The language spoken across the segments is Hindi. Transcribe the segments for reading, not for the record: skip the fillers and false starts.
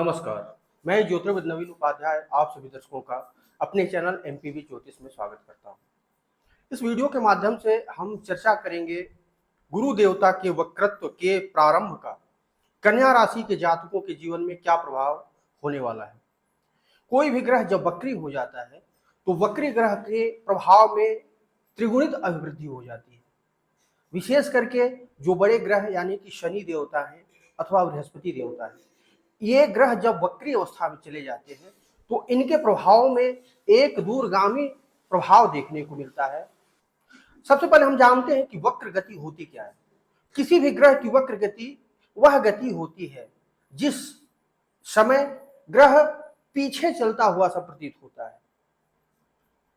नमस्कार, मैं ज्योतिर्विद नवीन उपाध्याय आप सभी दर्शकों का अपने चैनल एमपीवी ज्योतिष में स्वागत करता हूं। इस वीडियो के माध्यम से हम चर्चा करेंगे गुरु देवता के वक्रत्व के प्रारंभ का कन्या राशि के जातकों के जीवन में क्या प्रभाव होने वाला है। कोई भी ग्रह जब वक्री हो जाता है तो वक्री ग्रह के प्रभाव में त्रिगुणित अभिवृद्धि हो जाती है। विशेष करके जो बड़े ग्रह यानी कि शनि देवता है अथवा बृहस्पति देवता है, ये ग्रह जब वक्री अवस्था में चले जाते हैं तो इनके प्रभाव में एक दूरगामी प्रभाव देखने को मिलता है। सबसे पहले हम जानते हैं कि वक्र गति होती क्या है। किसी भी ग्रह की वक्र गति वह गति होती है जिस समय ग्रह पीछे चलता हुआ सा प्रतीत होता है।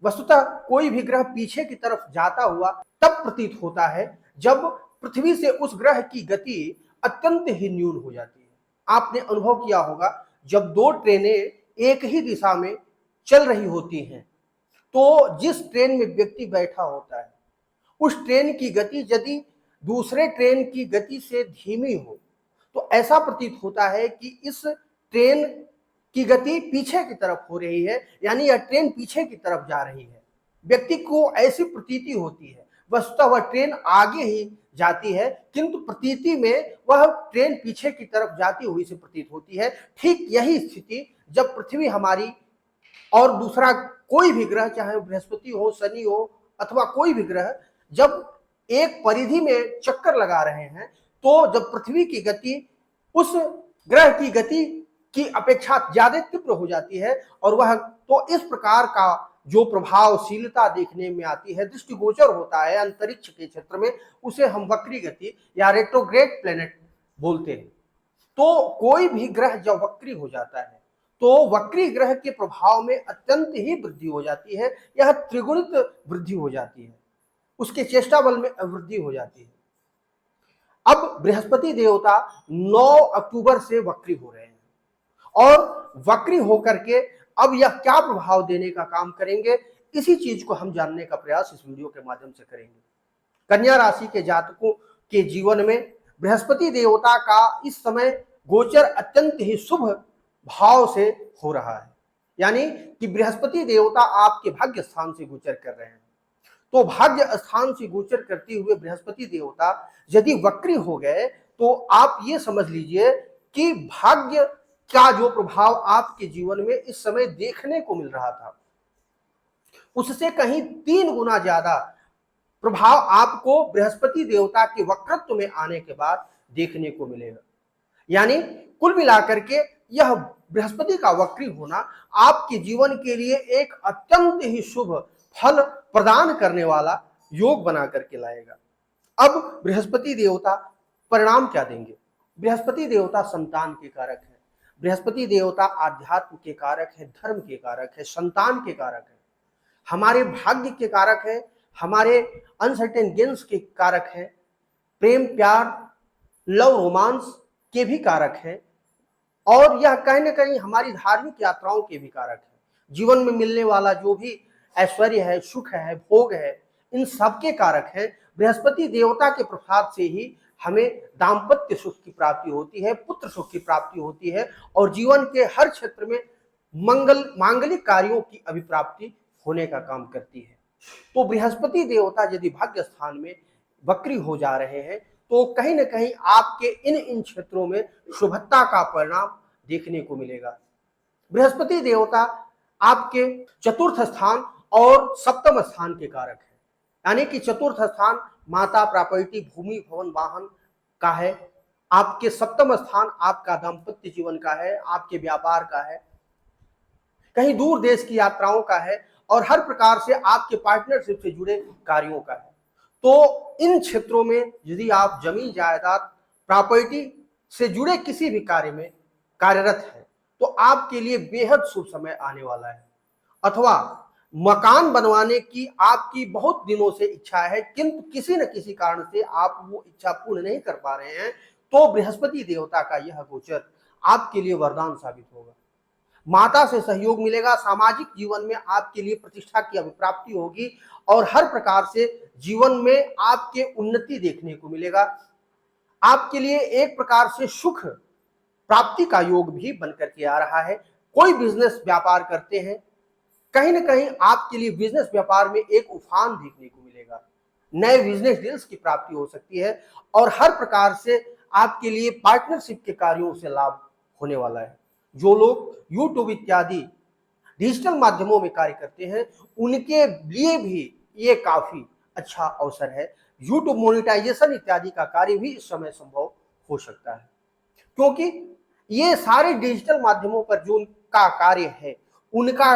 वस्तुतः कोई भी ग्रह पीछे की तरफ जाता हुआ तब प्रतीत होता है जब पृथ्वी से उस ग्रह की गति अत्यंत ही न्यून हो जाती है। आपने अनुभव किया होगा जब दो ट्रेनें एक ही दिशा में चल रही होती हैं तो जिस ट्रेन में व्यक्ति बैठा होता है उस ट्रेन की गति यदि दूसरे ट्रेन की गति से धीमी हो तो ऐसा प्रतीत होता है कि इस ट्रेन की गति पीछे की तरफ हो रही है, यानी यह ट्रेन पीछे की तरफ जा रही है। व्यक्ति को ऐसी प्रतीति होती है। वस्तुतः वह ट्रेन आगे ही जाती है किंतु प्रतीति में वह ट्रेन पीछे की तरफ जाती हुई से प्रतीत होती है। ठीक यही स्थिति जब पृथ्वी हमारी और दूसरा कोई भी ग्रह, चाहे बृहस्पति हो, शनि हो अथवा कोई भी ग्रह, जब एक परिधि में चक्कर लगा रहे हैं तो जब पृथ्वी की गति उस ग्रह की गति की अपेक्षा ज्यादा तीव्र हो जाती है और वह तो इस प्रकार का जो प्रभावशीलता देखने में आती है, दृष्टिगोचर होता है अंतरिक्ष के क्षेत्र में, उसे हम वक्री गति या रेट्रोग्रेड प्लेनेट बोलते हैं। तो कोई भी ग्रह जब वक्री हो जाता है तो वक्री ग्रह के प्रभाव में अत्यंत ही वृद्धि हो जाती है। यह त्रिगुणित वृद्धि हो जाती है, उसके चेष्टा बल में वृद्धि हो जाती है। अब बृहस्पति देवता 9 अक्टूबर से वक्री हो रहे हैं और वक्री होकर के अब यह क्या प्रभाव देने का काम करेंगे, इसी चीज को हम जानने का प्रयास इस वीडियो के माध्यम से करेंगे। कन्या राशि के जातकों के जीवन में बृहस्पति देवता का इस समय गोचर अत्यंत ही शुभ भाव से हो रहा है, यानी कि बृहस्पति देवता आपके भाग्य स्थान से गोचर कर रहे हैं। तो भाग्य स्थान से गोचर करते हुए बृहस्पति देवता यदि वक्री हो गए तो आप ये समझ लीजिए कि भाग्य का जो प्रभाव आपके जीवन में इस समय देखने को मिल रहा था उससे कहीं 3 गुना ज्यादा प्रभाव आपको बृहस्पति देवता के वक्रत्व में आने के बाद देखने को मिलेगा। यानी कुल मिलाकर के यह बृहस्पति का वक्री होना आपके जीवन के लिए एक अत्यंत ही शुभ फल प्रदान करने वाला योग बना करके लाएगा। अब बृहस्पति देवता परिणाम क्या देंगे? बृहस्पति देवता संतान के कारक है, बृहस्पति देवता आध्यात्म के कारक है, धर्म के कारक है, संतान के कारक है, हमारे भाग्य के कारक है, हमारे अनसर्टेन गेन्स के कारक है, प्रेम प्यार लव रोमांस के भी कारक है और यह कहीं ना कहीं हमारी धार्मिक यात्राओं के भी कारक है। जीवन में मिलने वाला जो भी ऐश्वर्य है, सुख है, भोग है, इन सब के कारक है। बृहस्पति देवता के प्रसाद से ही हमें दाम्पत्य सुख की प्राप्ति होती है, पुत्र सुख की प्राप्ति होती है और जीवन के हर क्षेत्र में मांगलिक कार्यों की अभिप्राप्ति होने का काम करती है। तो बृहस्पति देवता यदि भाग्य स्थान में वक्री हो जा रहे हैं तो कहीं ना कहीं आपके इन क्षेत्रों में शुभता का परिणाम देखने को मिलेगा। बृहस्पति देवता आपके चतुर्थ स्थान और सप्तम स्थान के कारक है, यानी कि चतुर्थ स्थान माता, प्रॉपर्टी, भूमि, भवन, वाहन का है। आपके सप्तम स्थान आपका दाम्पत्य जीवन का है, आपके व्यापार का है, कहीं दूर देश की यात्राओं का है और हर प्रकार से आपके पार्टनरशिप से जुड़े कार्यों का है। तो इन क्षेत्रों में यदि आप जमीन जायदाद, प्रॉपर्टी से जुड़े किसी भी कार्य में कार्यरत हैं तो आपके लिए बेहद शुभ समय आने वाला है। अथवा मकान बनवाने की आपकी बहुत दिनों से इच्छा है किंतु किसी न किसी कारण से आप वो इच्छा पूर्ण नहीं कर पा रहे हैं, तो बृहस्पति देवता का यह गोचर आपके लिए वरदान साबित होगा। माता से सहयोग मिलेगा, सामाजिक जीवन में आपके लिए प्रतिष्ठा की अभिप्राप्ति होगी और हर प्रकार से जीवन में आपके उन्नति देखने को मिलेगा। आपके लिए एक प्रकार से सुख प्राप्ति का योग भी बनकर के आ रहा है। कोई बिजनेस व्यापार करते हैं, कहीं ना कहीं आपके लिए बिजनेस व्यापार में एक उफान देखने को मिलेगा। नए बिजनेस डील्स की प्राप्ति हो सकती है और हर प्रकार से आपके लिए पार्टनरशिप के कार्यों से लाभ होने वाला है। जो लोग यूट्यूब इत्यादि डिजिटल माध्यमों में कार्य करते हैं, उनके लिए भी ये काफी अच्छा अवसर है। यूट्यूब मोनेटाइजेशन इत्यादि का कार्य भी इस समय संभव हो सकता है, क्योंकि ये सारे डिजिटल माध्यमों पर जो उनका कार्य है, उनका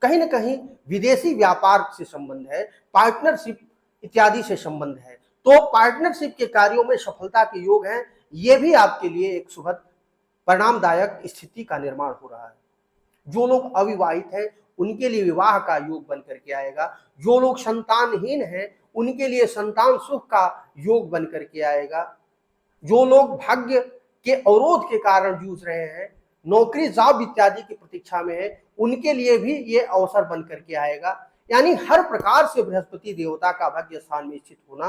कहीं ना कहीं विदेशी व्यापार से संबंध है, पार्टनरशिप इत्यादि से संबंध है। तो पार्टनरशिप के कार्यों में सफलता के योग हैं। ये भी आपके लिए एक सुखद परिणामदायक स्थिति का निर्माण हो रहा है। जो लोग अविवाहित हैं, उनके लिए विवाह का योग बन करके आएगा। जो लोग संतानहीन हैं, उनके लिए संतान सुख का योग बन करके आएगा। जो लोग भाग्य के अवरोध के कारण जूझ रहे हैं, नौकरी जॉब इत्यादि की प्रतीक्षा में है, उनके लिए भी ये अवसर बन करके आएगा। यानी हर प्रकार से बृहस्पति देवता का भाग्य स्थान में स्थित होना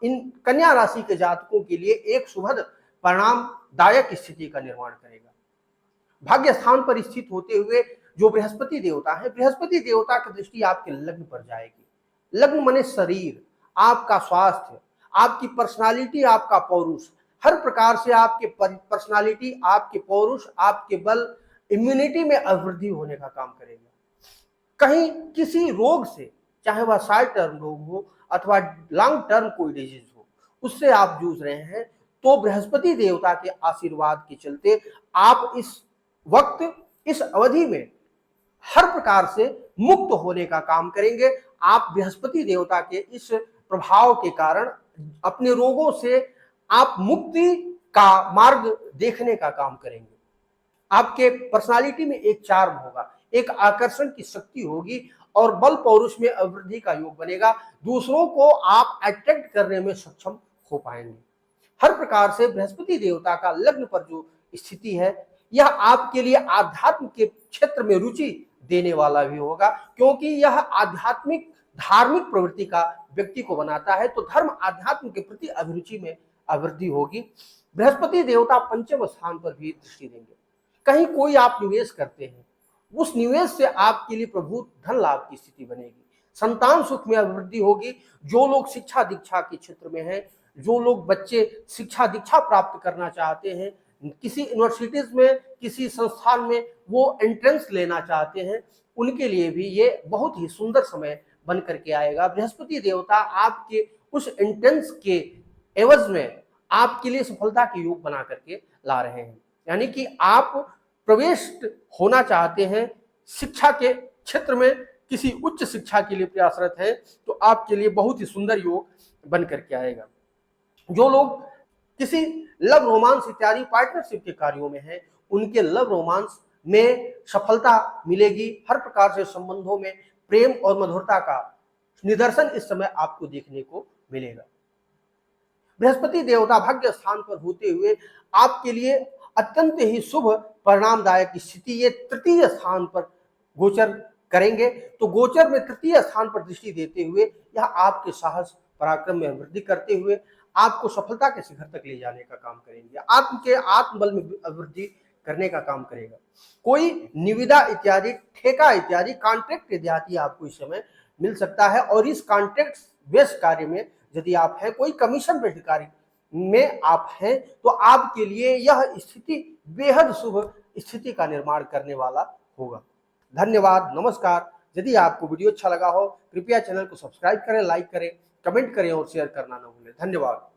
इन कन्या राशि के जातकों के लिए एक सुखद परिणामदायक स्थिति का निर्माण करेगा। भाग्य स्थान पर स्थित होते हुए जो बृहस्पति देवता है, बृहस्पति देवता की दृष्टि आपके लग्न पर जाएगी। लग्न माने शरीर, आपका स्वास्थ्य, आपकी पर्सनालिटी, आपका पौरुष, हर प्रकार से आपके पर्सनालिटी, आपके पौरुष, आपके बल, इम्यूनिटी में अभिवृद्धि होने का काम करेगा। कहीं किसी रोग से, चाहे वह शॉर्ट टर्म रोग हो अथवा लॉन्ग टर्म कोई डिजीज हो, उससे आप जूझ रहे हैं, तो बृहस्पति देवता के आशीर्वाद के चलते आप इस वक्त, इस अवधि में हर प्रकार से मुक्त होने का काम करेंगे। आप बृहस्पति देवता के इस प्रभाव के कारण अपने रोगों से आप मुक्ति का मार्ग देखने का काम करेंगे। आपके पर्सनालिटी में एक चार्म होगा, एक आकर्षण की शक्ति होगी और बल पौरुष में अभिवृद्धि का योग बनेगा। दूसरों को आप अट्रैक्ट करने में सक्षम हो पाएंगे। हर प्रकार से बृहस्पति देवता का लग्न पर जो स्थिति है, यह आपके लिए आध्यात्म के क्षेत्र में रुचि देने वाला भी होगा, क्योंकि यह आध्यात्मिक धार्मिक प्रवृत्ति का व्यक्ति को बनाता है। तो धर्म आध्यात्म के प्रति अभिरुचि में अभिवृद्धि होगी। बृहस्पति देवता पंचम स्थान पर भी दृष्टि देंगे। कहीं कोई आप निवेश करते हैं, उस निवेश से आपके लिए प्रभु धन लाभ की स्थिति बनेगी। संतान सुख में अभिवृद्धि होगी। जो लोग शिक्षा दीक्षा के क्षेत्र में हैं, जो लोग बच्चे शिक्षा दीक्षा प्राप्त करना चाहते हैं, किसी यूनिवर्सिटीज में, किसी संस्थान में वो एंट्रेंस लेना चाहते हैं, उनके लिए भी ये बहुत ही सुंदर समय बन करके आएगा। बृहस्पति देवता आपके उस एंट्रेंस के एवज में आपके लिए सफलता के योग बना करके ला रहे हैं। यानी कि आप प्रवेश होना चाहते हैं शिक्षा के क्षेत्र में, किसी उच्च शिक्षा के लिए प्रयासरत हैं, तो आपके लिए बहुत ही सुंदर योग बन करके आएगा। जो लोग किसी लव रोमांस इत्यादि पार्टनरशिप के कार्यों में हैं, उनके लव रोमांस में सफलता मिलेगी। हर प्रकार से संबंधों में प्रेम और मधुरता का निदर्शन इस समय आपको देखने को मिलेगा। बृहस्पति देवता भाग्य स्थान पर होते हुए आपके लिए अत्यंत ही शुभ परिणामदायक स्थिति ये तृतीय स्थान पर गोचर करेंगे। तो गोचर में तृतीय स्थान पर दृष्टि देते हुए यह आपके साहस पराक्रम में वृद्धि करते हुए आपको सफलता के शिखर तक ले जाने का काम करेंगे। आत्मबल में वृद्धि करने का काम करेगा। कोई निविदा इत्यादि, ठेका इत्यादि, कॉन्ट्रैक्ट इत्यादि आपको इस समय मिल सकता है। और इस कॉन्ट्रैक्ट बेस्ड कार्य में यदि आप हैं, कोई कमीशन बेस्ड कार्य में आप हैं, तो आपके लिए यह स्थिति बेहद शुभ स्थिति का निर्माण करने वाला होगा। धन्यवाद, नमस्कार। यदि आपको वीडियो अच्छा लगा हो, कृपया चैनल को सब्सक्राइब करें, लाइक करें, कमेंट करें और शेयर करना न भूलें। धन्यवाद।